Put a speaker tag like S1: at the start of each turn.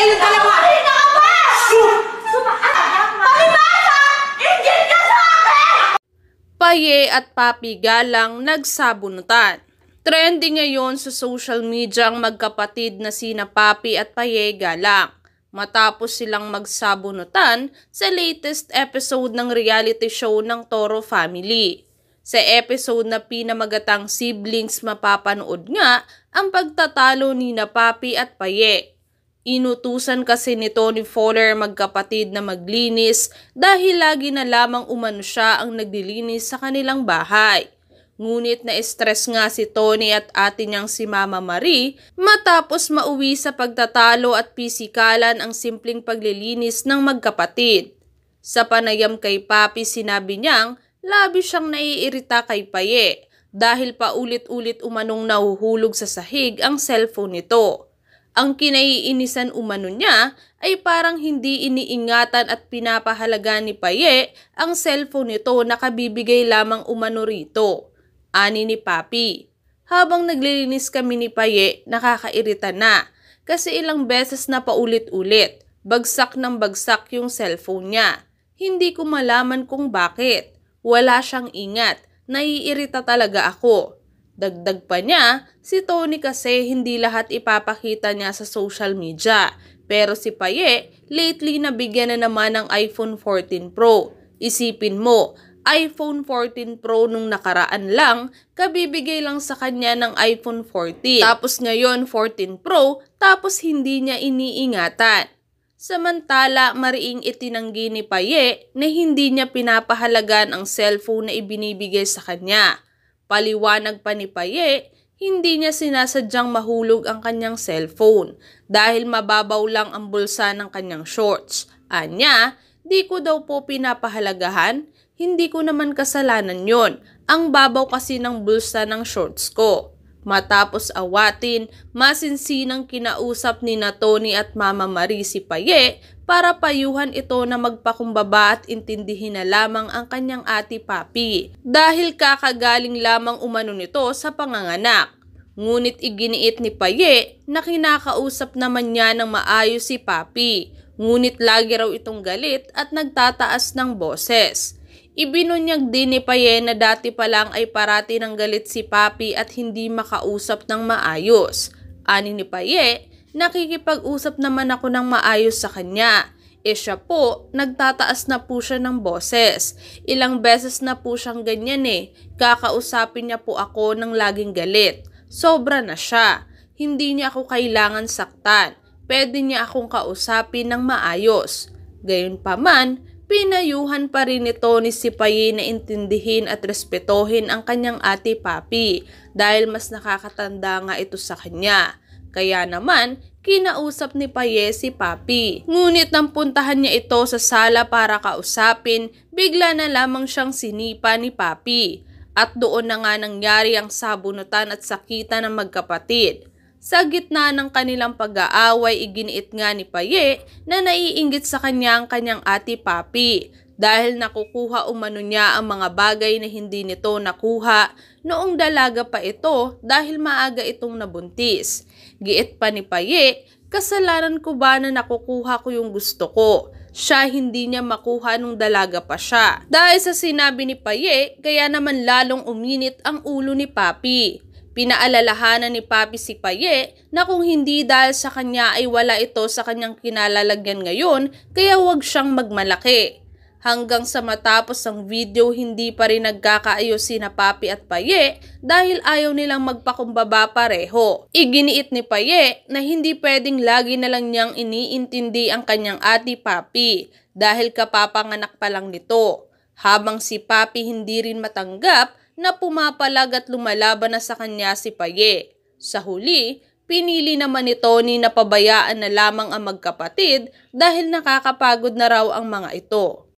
S1: kayong dalawa!
S2: Halika ka ba? Palibasa! Ingit ka sa akin!
S3: Paye at Papi Galang nagsabunutan. Trending ngayon sa social media ang magkapatid na sina Papi at Paye Galang matapos silang magsabunutan sa latest episode ng reality show ng Toro Family. Sa episode na pinamagatang Siblings Mapapanood nga ang pagtatalo ni na Papi at Paye. Inutusan kasi ni Tony Fowler magkapatid na maglinis dahil lagi na lamang umano siya ang naglilinis sa kanilang bahay. Ngunit na-stress nga si Tony at ate niyang si Mama Marie matapos mauwi sa pagtatalo at pisikalan ang simpleng paglilinis ng magkapatid. Sa panayam kay Papi, sinabi niyang labis siyang naiirita kay Paye dahil paulit-ulit umanong nahuhulog sa sahig ang cellphone nito. Ang kinaiinisan umano niya ay parang hindi iniingatan at pinapahalaga ni Paye ang cellphone nito na kabibigay lamang umano rito. Ani ni Papi. Habang naglilinis kami ni Paye, nakakairita na kasi ilang beses na paulit-ulit, bagsak ng bagsak yung cellphone niya. Hindi ko malaman kung bakit. Wala siyang ingat, naiirita talaga ako. Dagdag pa niya, si Tony kasi hindi lahat ipapakita niya sa social media. Pero si Paye, lately nabigyan na naman ng iPhone 14 Pro. Isipin mo, iPhone 14 Pro nung nakaraan lang, kabibigay lang sa kanya ng iPhone 14. Tapos ngayon 14 Pro, tapos hindi niya iniingatan. Samantala, mariing itinanggi ni Paye na hindi niya pinapahalagan ang cellphone na ibinibigay sa kanya. Paliwanag pa ni Paye, hindi niya sinasadyang mahulog ang kanyang cellphone dahil mababaw lang ang bulsa ng kanyang shorts. Anya, di ko daw po pinapahalagahan, hindi ko naman kasalanan yon. Ang babaw kasi ng bulsa ng shorts ko. Matapos awatin, masinsinang kinausap ni na Tony at Mama Marie si Paye para payuhan ito na magpakumbaba at intindihin na lamang ang kanyang ate Papi dahil kakagaling lamang umano nito sa panganganak. Ngunit iginiit ni Paye na kinakausap naman niya ng maayos si Papi, ngunit lagi raw itong galit at nagtataas ng boses. Ibinunyag din ni Paye na dati pa lang ay parati ng galit si Papi at hindi makausap ng maayos. Ani ni Paye, nakikipag-usap naman ako ng maayos sa kanya. Siya po, nagtataas na po siya ng boses. Ilang beses na po siyang ganyan Kakausapin niya po ako ng laging galit. Sobra na siya. Hindi niya ako kailangan saktan. Pwede niya akong kausapin ng maayos. Gayunpaman, pinayuhan pa rin ni Tony si Paye na intindihin at respetohin ang kanyang ate Papi dahil mas nakakatanda nga ito sa kanya. Kaya naman, kinausap ni Paye si Papi. Ngunit nang puntahan niya ito sa sala para kausapin, bigla na lamang siyang sinipa ni Papi. At doon na nga nangyari ang sabunutan at sakitan ng magkapatid. Sa gitna ng kanilang pag-aaway, iginiit nga ni Paye na naiinggit sa kanya ang kanyang ate Papi dahil nakukuha umano niya ang mga bagay na hindi nito nakuha noong dalaga pa ito dahil maaga itong nabuntis. Giit pa ni Paye, kasalanan ko ba na nakukuha ko yung gusto ko? Siya hindi niya makuha nung dalaga pa siya. Dahil sa sinabi ni Paye, kaya naman lalong uminit ang ulo ni Papi. Pinaalalahanan ni Papi si Paye na kung hindi dahil sa kanya ay wala ito sa kanyang kinalalagyan ngayon, kaya huwag siyang magmalaki. Hanggang sa matapos ang video, hindi pa rin nagkakaayos sina Papi at Paye dahil ayaw nilang magpakumbaba pareho. Iginiit ni Paye na hindi pwedeng lagi na lang niyang iniintindi ang kanyang ate Papi dahil kapapanganak pa lang nito. Habang si Papi hindi rin matanggap na pumapalag at lumalaban na sa kanya si Paye. Sa huli, pinili naman ni Tony na pabayaan na lamang ang magkapatid dahil nakakapagod na raw ang mga ito.